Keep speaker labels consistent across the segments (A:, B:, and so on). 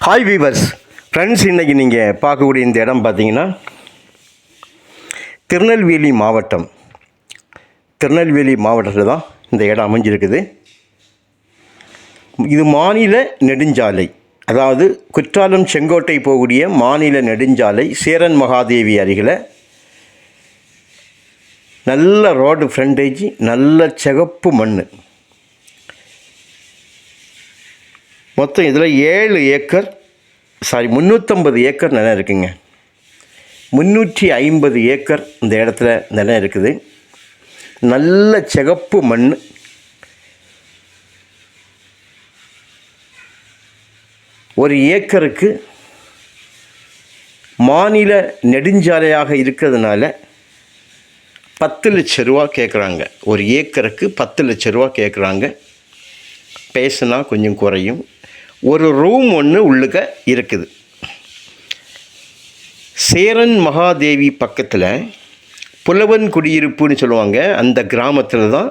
A: Hi viewers friends, இன்றைக்கி நீங்கள் பார்க்கக்கூடிய இந்த இடம் பார்த்தீங்கன்னா திருநெல்வேலி மாவட்டத்தில் தான் இந்த இடம் அமைஞ்சிருக்குது. இது மாநில நெடுஞ்சாலை, அதாவது குற்றாலம் செங்கோட்டை போகக்கூடிய மாநில நெடுஞ்சாலை. சேரன் மகாதேவி அருகில் நல்ல ரோடு ஃப்ரண்டேஜ், நல்ல சிகப்பு மண். மொத்தம் இதில் 350 ஏக்கர் நிலம் இருக்குங்க. 350 ஏக்கர் இந்த இடத்துல நிலம் இருக்குது. நல்ல சிகப்பு மண். ஒரு ஏக்கருக்கு மாநில நெடுஞ்சாலையாக இருக்கிறதுனால 10 லட்ச ரூபா கேட்குறாங்க. ஒரு ஏக்கருக்கு 10 லட்ச ரூபா கேட்குறாங்க. பேசுனா கொஞ்சம் குறையும். ஒரு ரூம் ஒன்று உள்ளுக்க இருக்குது. சேரன் மகாதேவி பக்கத்தில் புலவன் குடியிருப்புன்னு சொல்லுவாங்க. அந்த கிராமத்தில் தான்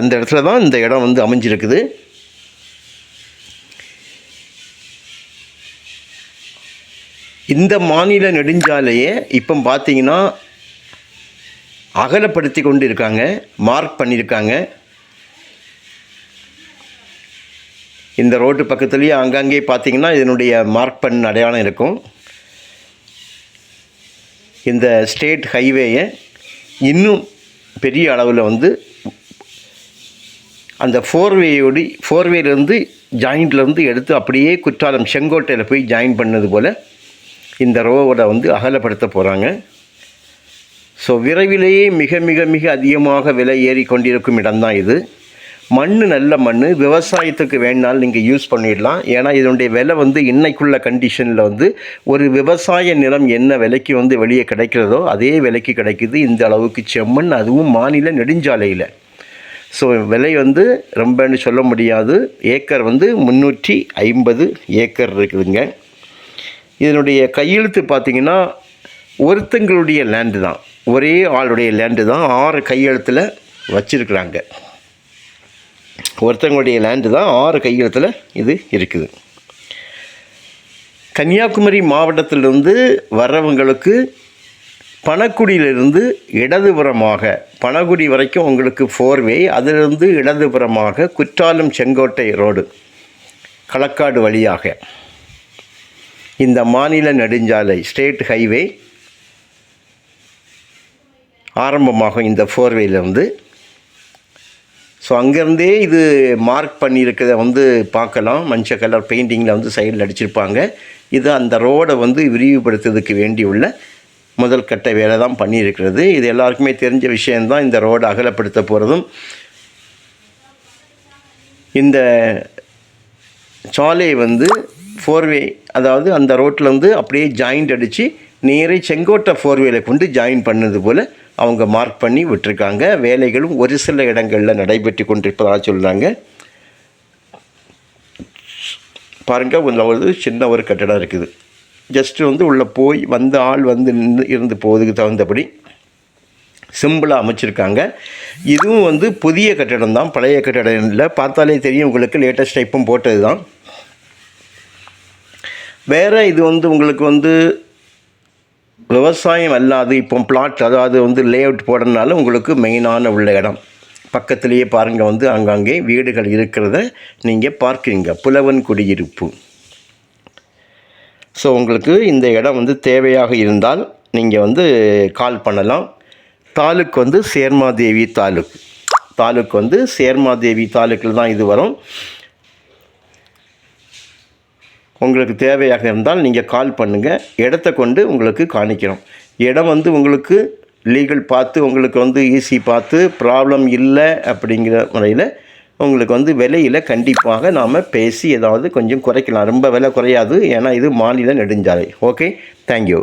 A: அந்த இடத்துல தான் இந்த இடம் வந்து அமைஞ்சிருக்குது. இந்த மாநில நெடுஞ்சாலையை இப்போ பார்த்தீங்கன்னா அகலப்படுத்தி கொண்டு இருக்காங்க, மார்க் பண்ணியிருக்காங்க. இந்த ரோட்டு பக்கத்துலேயே அங்கங்கே பார்த்தீங்கன்னா இதனுடைய மார்க் பண்ண அடையாளம் இருக்கும். இந்த ஸ்டேட் ஹைவேயை இன்னும் பெரிய அளவில் வந்து அந்த ஃபோர்வேலேருந்து ஜாயிண்ட்லேருந்து எடுத்து அப்படியே குற்றாலம் செங்கோட்டையில் போய் ஜாயின் பண்ணது போல் இந்த ரோடை வந்து அகலப்படுத்த போகிறாங்க. ஸோ விரைவிலேயே மிக மிக மிக அதிகமாக விலை ஏறி கொண்டிருக்கும் இடம்தான் இது. மண் நல்ல மண், விவசாயத்துக்கு வேணாலும் நீங்கள் யூஸ் பண்ணிடலாம். ஏன்னா இதனுடைய விலை வந்து இன்னைக்குள்ள கண்டிஷனில் வந்து ஒரு விவசாய நிலம் என்ன விலைக்கு வந்து வெளியே கிடைக்கிறதோ அதே விலைக்கு கிடைக்குது. இந்த அளவுக்கு செம்மண், அதுவும் மாநில நெடுஞ்சாலையில். ஸோ விலை வந்து ரொம்பன்னு சொல்ல முடியாது. ஏக்கர் வந்து 350 ஏக்கர் இருக்குதுங்க. இதனுடைய கையெழுத்து பார்த்திங்கன்னா ஒருத்தங்களுடைய லேண்டு தான், ஒரே ஆளுடைய லேண்டு தான். 6 கையெழுத்தில் வச்சுருக்குறாங்க. ஒருத்தங்களுடைய லேண்டு தான், 6 கையெழுத்தில் இது இருக்குது. கன்னியாகுமரி மாவட்டத்திலிருந்து வர்றவங்களுக்கு பணக்குடியிலிருந்து இடதுபுறமாக, பணகுடி வரைக்கும் உங்களுக்கு 4வே, அதிலிருந்து இடதுபுறமாக குற்றாலம் செங்கோட்டை ரோடு களக்காடு வழியாக இந்த மாநில நெடுஞ்சாலை ஸ்டேட் ஹைவே ஆரம்பமாகும் இந்த 4வேலேருந்து. ஸோ அங்கேருந்தே இது மார்க் பண்ணியிருக்கிறத வந்து பார்க்கலாம். மஞ்சள் கலர் பெயிண்டிங்கில் வந்து சைடில் அடிச்சிருப்பாங்க. இது அந்த ரோடை வந்து விரிவுபடுத்துறதுக்கு வேண்டியுள்ள முதல் கட்ட வேலை தான் பண்ணியிருக்கிறது. இது எல்லாருக்குமே தெரிஞ்ச விஷயந்தான். இந்த ரோடை அகலப்படுத்த போகிறதும் இந்த சாலையை வந்து 4வே, அதாவது அந்த ரோட்டில் வந்து அப்படியே ஜாயிண்ட் அடித்து நேரே செங்கோட்டை 4வேல கொண்டு ஜாயின் பண்ணது போல் அவங்க மார்க் பண்ணி விட்டுருக்காங்க. வேலைகளும் ஒரு சில இடங்களில் நடைபெற்று கொண்டிருப்பதாக சொல்கிறாங்க. பாருங்கள், ஒரு சின்ன ஒரு கட்டடம் இருக்குது. ஜஸ்ட்டு வந்து உள்ளே போய் வந்த ஆள் வந்து இருந்து போகிறதுக்கு தகுந்தபடி சிம்பிளாக அமைச்சிருக்காங்க. இதுவும் வந்து புதிய கட்டடம் தான், பழைய கட்டடம் இல்லை. பார்த்தாலே தெரியும் உங்களுக்கு, லேட்டஸ்ட் டைப்பும் போட்டது தான். வேறு இது வந்து உங்களுக்கு வந்து விவசாயம் அல்லாது இப்போ பிளாட், அதாவது வந்து லேஅவுட் போடுறதுனால உங்களுக்கு மெயினான உள்ள இடம். பக்கத்துலேயே பாருங்கள், வந்து அங்கங்கே வீடுகள் இருக்கிறத நீங்கள் பார்க்குறீங்க. புலவன் குடியிருப்பு. ஸோ உங்களுக்கு இந்த இடம் வந்து தேவையாக இருந்தால் நீங்கள் வந்து கால் பண்ணலாம். தாலுக்கு வந்து சேர்மாதேவி தாலுக்கு வந்து சேர்மாதேவி தாலுக்கில் தான் இது வரும். உங்களுக்கு தேவையாக இருந்தால் நீங்கள் கால் பண்ணுங்கள். இடத்த கொண்டு உங்களுக்கு காணிக்கிறோம். இடம் வந்து உங்களுக்கு லீகல் பார்த்து, உங்களுக்கு வந்து ஈஸி பார்த்து, ப்ராப்ளம் இல்லை அப்படிங்கிற முறையில் உங்களுக்கு வந்து விலையில் கண்டிப்பாக நாம் பேசி ஏதாவது கொஞ்சம் குறைக்கலாம். ரொம்ப விலை குறையாது, ஏன்னா இது மாநில நெடுஞ்சாலை. Okay, thank you.